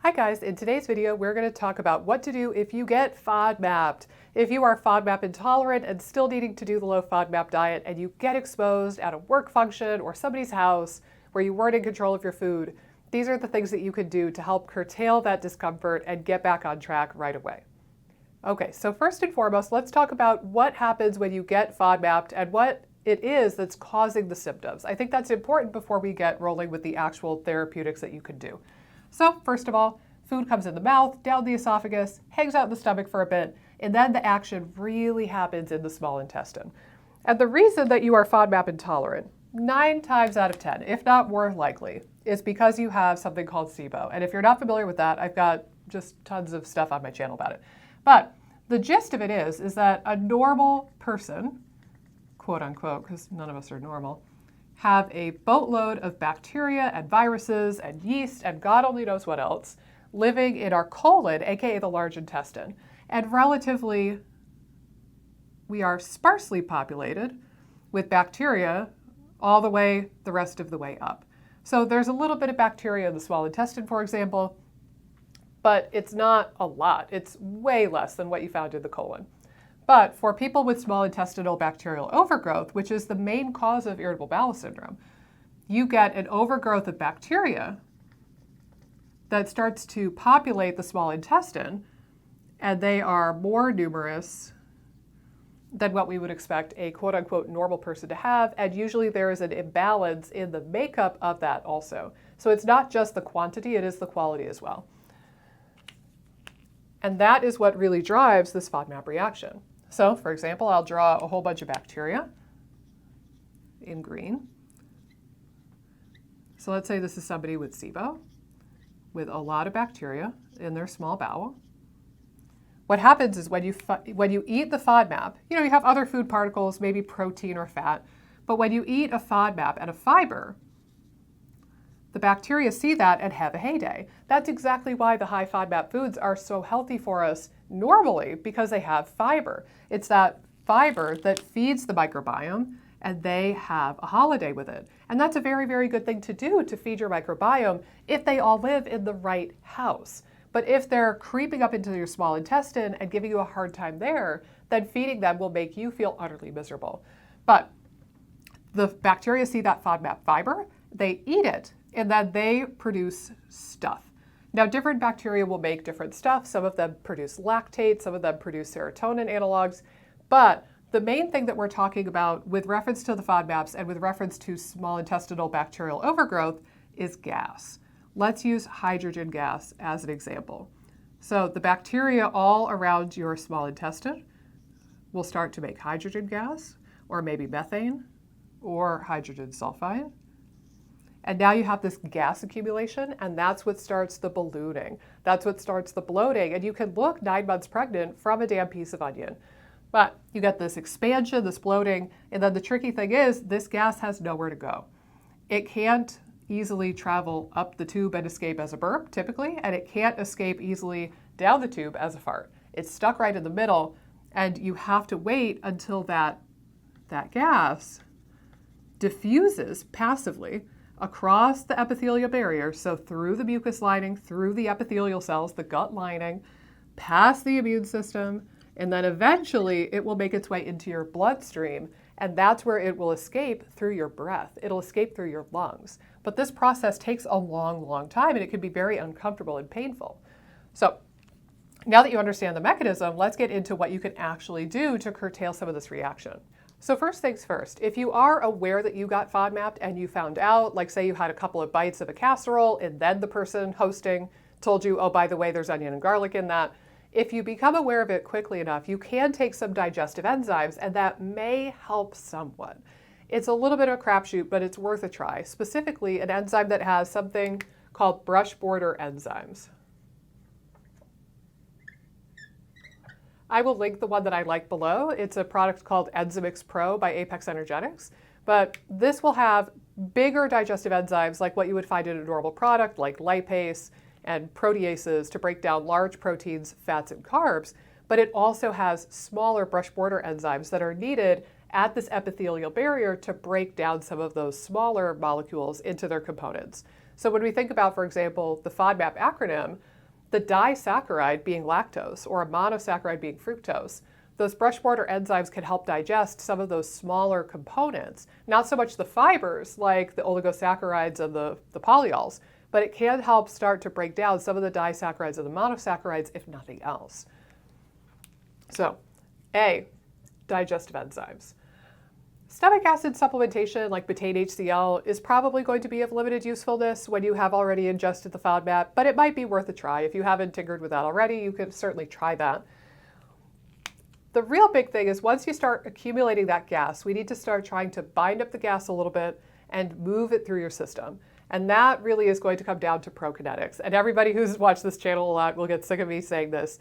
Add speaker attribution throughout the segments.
Speaker 1: Hi guys, in today's video we're going to talk about what to do if you get FODMAPed. If you are FODMAP intolerant and still needing to do the low FODMAP diet and you get exposed at a work function or somebody's house where you weren't in control of your food, these are the things that you can do to help curtail that discomfort and get back on track right away. Okay, so first and foremost, let's talk about what happens when you get FODMAPed and what it is that's causing the symptoms. I think that's important before we get rolling with the actual therapeutics that you can do. So first of all, food comes in the mouth, down the esophagus, hangs out in the stomach for a bit, and then the action really happens in the small intestine. And the reason that you are FODMAP intolerant, 9 times out of 10, if not more likely, is because you have something called SIBO. And if you're not familiar with that, I've got just tons of stuff on my channel about it. But the gist of it is that a normal person, quote unquote, because none of us are normal, have a boatload of bacteria and viruses and yeast and God only knows what else living in our colon, aka the large intestine. And relatively, we are sparsely populated with bacteria all the way the rest of the way up. So there's a little bit of bacteria in the small intestine, for example, but it's not a lot. It's way less than what you found in the colon. But for people with small intestinal bacterial overgrowth, which is the main cause of irritable bowel syndrome, you get an overgrowth of bacteria that starts to populate the small intestine, and they are more numerous than what we would expect a quote-unquote normal person to have, and usually there is an imbalance in the makeup of that also. So it's not just the quantity, it is the quality as well. And that is what really drives this FODMAP reaction. So, for example, I'll draw a whole bunch of bacteria in green. So let's say this is somebody with SIBO, with a lot of bacteria in their small bowel. What happens is when you eat the FODMAP, you have other food particles, maybe protein or fat, but when you eat a FODMAP and a fiber, the bacteria see that and have a heyday. That's exactly why the high FODMAP foods are so healthy for us normally, because they have fiber. It's that fiber that feeds the microbiome, and they have a holiday with it. And that's a very, very good thing to do to feed your microbiome if they all live in the right house. But if they're creeping up into your small intestine and giving you a hard time there, then feeding them will make you feel utterly miserable. But the bacteria see that FODMAP fiber, they eat it, and then they produce stuff. Now, different bacteria will make different stuff. Some of them produce lactate, some of them produce serotonin analogs. But the main thing that we're talking about with reference to the FODMAPs and with reference to small intestinal bacterial overgrowth is gas. Let's use hydrogen gas as an example. So the bacteria all around your small intestine will start to make hydrogen gas, or maybe methane, or hydrogen sulfide. And now you have this gas accumulation, and that's what starts the ballooning. That's what starts the bloating. And you can look 9 months pregnant from a damn piece of onion. But you get this expansion, this bloating, and then the tricky thing is this gas has nowhere to go. It can't easily travel up the tube and escape as a burp, typically, and it can't escape easily down the tube as a fart. It's stuck right in the middle, and you have to wait until that gas diffuses passively across the epithelial barrier, so through the mucus lining, through the epithelial cells, the gut lining, past the immune system, and then eventually it will make its way into your bloodstream, and that's where it will escape through your breath. It'll escape through your lungs. But this process takes a long, long time, and it can be very uncomfortable and painful. So now that you understand the mechanism, let's get into what you can actually do to curtail some of this reaction. So first things first, if you are aware that you got FODMAPed and you found out, like say you had a couple of bites of a casserole and then the person hosting told you, oh, by the way, there's onion and garlic in that, if you become aware of it quickly enough, you can take some digestive enzymes and that may help somewhat. It's a little bit of a crapshoot, but it's worth a try. Specifically, an enzyme that has something called brush border enzymes. I will link the one that I like below. It's a product called Enzymix Pro by Apex Energetics, but this will have bigger digestive enzymes like what you would find in a normal product, like lipase and proteases to break down large proteins, fats, and carbs, but it also has smaller brush border enzymes that are needed at this epithelial barrier to break down some of those smaller molecules into their components. So when we think about, for example, the FODMAP acronym, the disaccharide being lactose or a monosaccharide being fructose, those brush border enzymes can help digest some of those smaller components, not so much the fibers like the oligosaccharides and the polyols, but it can help start to break down some of the disaccharides and the monosaccharides, if nothing else. So, A, digestive enzymes. Stomach acid supplementation like betaine HCl is probably going to be of limited usefulness when you have already ingested the FODMAP, but it might be worth a try. If you haven't tinkered with that already, you can certainly try that. The real big thing is once you start accumulating that gas, we need to start trying to bind up the gas a little bit and move it through your system. And that really is going to come down to prokinetics. And everybody who's watched this channel a lot will get sick of me saying this.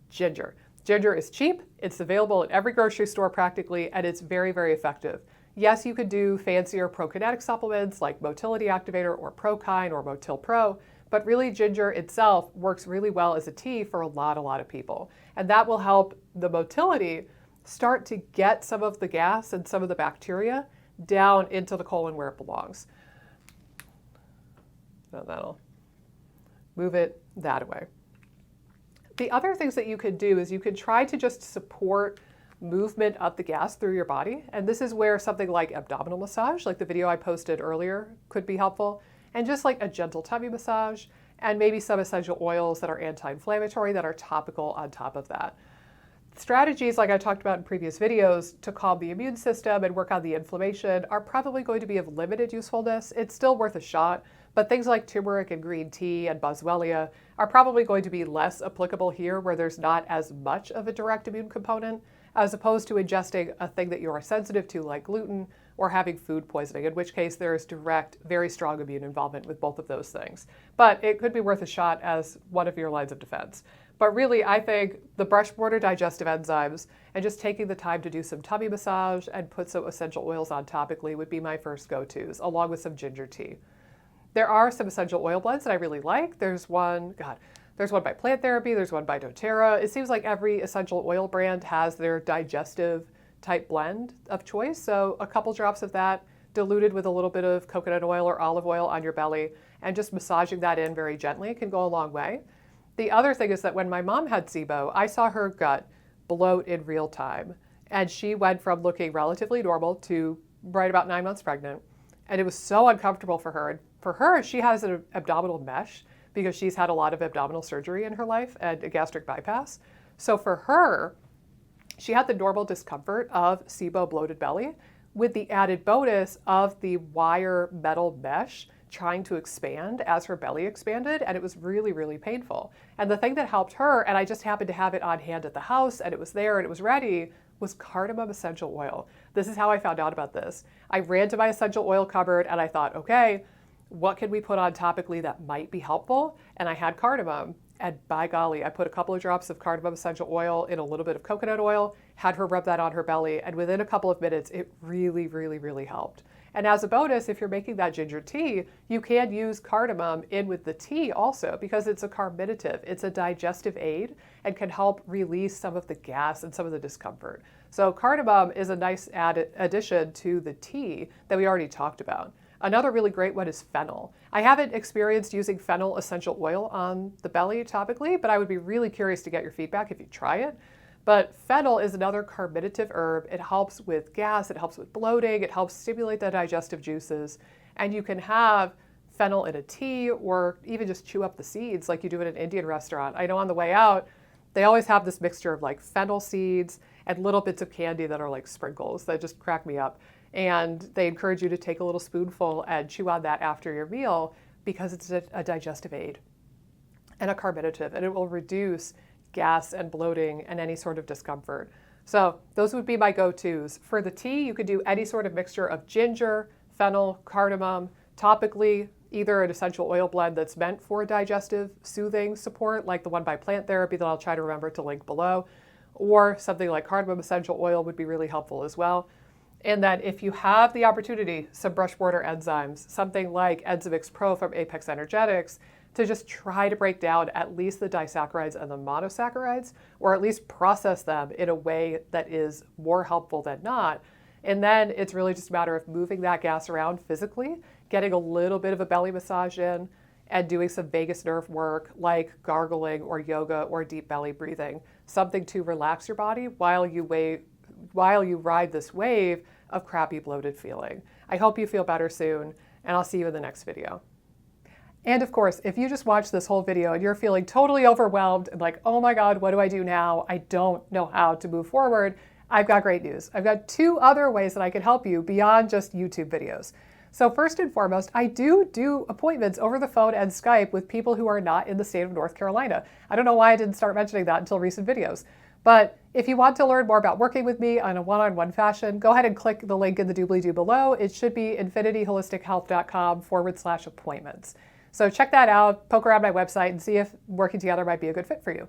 Speaker 1: Ginger. Ginger is cheap, it's available at every grocery store practically, and it's very, very effective. Yes, you could do fancier prokinetic supplements like Motility Activator or Prokine or Motil Pro, but really ginger itself works really well as a tea for a lot of people. And that will help the motility start to get some of the gas and some of the bacteria down into the colon where it belongs. So that'll move it that way. The other things that you could do is you could try to just support movement of the gas through your body. And this is where something like abdominal massage, like the video I posted earlier, could be helpful. And just like a gentle tummy massage and maybe some essential oils that are anti-inflammatory that are topical on top of that. Strategies like I talked about in previous videos to calm the immune system and work on the inflammation are probably going to be of limited usefulness. It's still worth a shot, but things like turmeric and green tea and boswellia are probably going to be less applicable here where there's not as much of a direct immune component as opposed to ingesting a thing that you are sensitive to like gluten or having food poisoning, in which case there is direct, very strong immune involvement with both of those things. But it could be worth a shot as one of your lines of defense. But really, I think the brush border digestive enzymes and just taking the time to do some tummy massage and put some essential oils on topically would be my first go-tos, along with some ginger tea. There are some essential oil blends that I really like. There's one by Plant Therapy, there's one by doTERRA. It seems like every essential oil brand has their digestive type blend of choice. So a couple drops of that diluted with a little bit of coconut oil or olive oil on your belly and just massaging that in very gently can go a long way. The other thing is that when my mom had SIBO, I saw her gut bloat in real time. And she went from looking relatively normal to right about 9 months pregnant. And it was so uncomfortable for her. And for her, she has an abdominal mesh because she's had a lot of abdominal surgery in her life and a gastric bypass. So for her, she had the normal discomfort of SIBO bloated belly with the added bonus of the wire metal mesh trying to expand as her belly expanded, and it was really, really painful. And the thing that helped her, and I just happened to have it on hand at the house, and it was there and it was ready, was cardamom essential oil. This is how I found out about this. I ran to my essential oil cupboard and I thought, okay, what can we put on topically that might be helpful? And I had cardamom. And by golly, I put a couple of drops of cardamom essential oil in a little bit of coconut oil, had her rub that on her belly, and within a couple of minutes, it really, really, really helped. And as a bonus, if you're making that ginger tea, you can use cardamom in with the tea also because it's a carminative. It's a digestive aid and can help release some of the gas and some of the discomfort. So cardamom is a nice addition to the tea that we already talked about. Another really great one is fennel. I haven't experienced using fennel essential oil on the belly topically, but I would be really curious to get your feedback if you try it. But fennel is another carminative herb. It helps with gas, it helps with bloating, it helps stimulate the digestive juices. And you can have fennel in a tea or even just chew up the seeds like you do at an Indian restaurant. I know on the way out, they always have this mixture of like fennel seeds and little bits of candy that are like sprinkles that just crack me up. And they encourage you to take a little spoonful and chew on that after your meal because it's a digestive aid and a carminative, and it will reduce gas and bloating and any sort of discomfort. So those would be my go-tos. For the tea, you could do any sort of mixture of ginger, fennel, cardamom, topically, either an essential oil blend that's meant for digestive soothing support, like the one by Plant Therapy that I'll try to remember to link below, or something like cardamom essential oil would be really helpful as well. And then if you have the opportunity, some brush border enzymes, something like Enzymix Pro from Apex Energetics, to just try to break down at least the disaccharides and the monosaccharides, or at least process them in a way that is more helpful than not. And then it's really just a matter of moving that gas around physically, getting a little bit of a belly massage in, and doing some vagus nerve work like gargling or yoga or deep belly breathing, something to relax your body while you ride this wave of crappy bloated feeling. I hope you feel better soon, and I'll see you in the next video. And of course, if you just watched this whole video and you're feeling totally overwhelmed and like, oh my God, what do I do now? I don't know how to move forward. I've got great news. I've got 2 other ways that I can help you beyond just YouTube videos. So first and foremost, I do appointments over the phone and Skype with people who are not in the state of North Carolina. I don't know why I didn't start mentioning that until recent videos. But if you want to learn more about working with me on a one-on-one fashion, go ahead and click the link in the doobly-doo below. It should be infinityholistichealth.com/appointments. So check that out, poke around my website, and see if working together might be a good fit for you.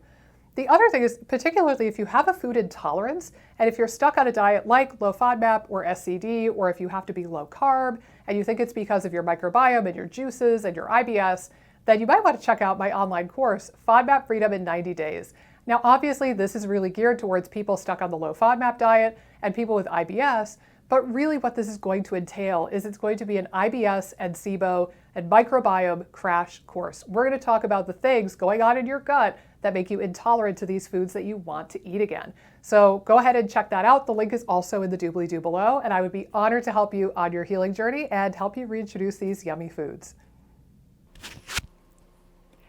Speaker 1: The other thing is, particularly if you have a food intolerance, and if you're stuck on a diet like low FODMAP or SCD, or if you have to be low carb, and you think it's because of your microbiome and your juices and your IBS, then you might want to check out my online course, FODMAP Freedom in 90 Days. Now, obviously, this is really geared towards people stuck on the low FODMAP diet and people with IBS, but really what this is going to entail is it's going to be an IBS and SIBO and microbiome crash course. We're going to talk about the things going on in your gut that make you intolerant to these foods that you want to eat again. So go ahead and check that out. The link is also in the doobly-doo below, and I would be honored to help you on your healing journey and help you reintroduce these yummy foods.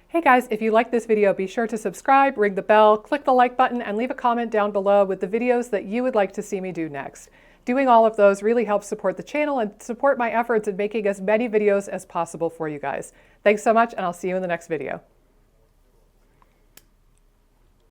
Speaker 1: Hey guys, if you like this video, be sure to subscribe, ring the bell, click the like button, and leave a comment down below with the videos that you would like to see me do next. Doing all of those really helps support the channel and support my efforts in making as many videos as possible for you guys. Thanks so much, and I'll see you in the next video.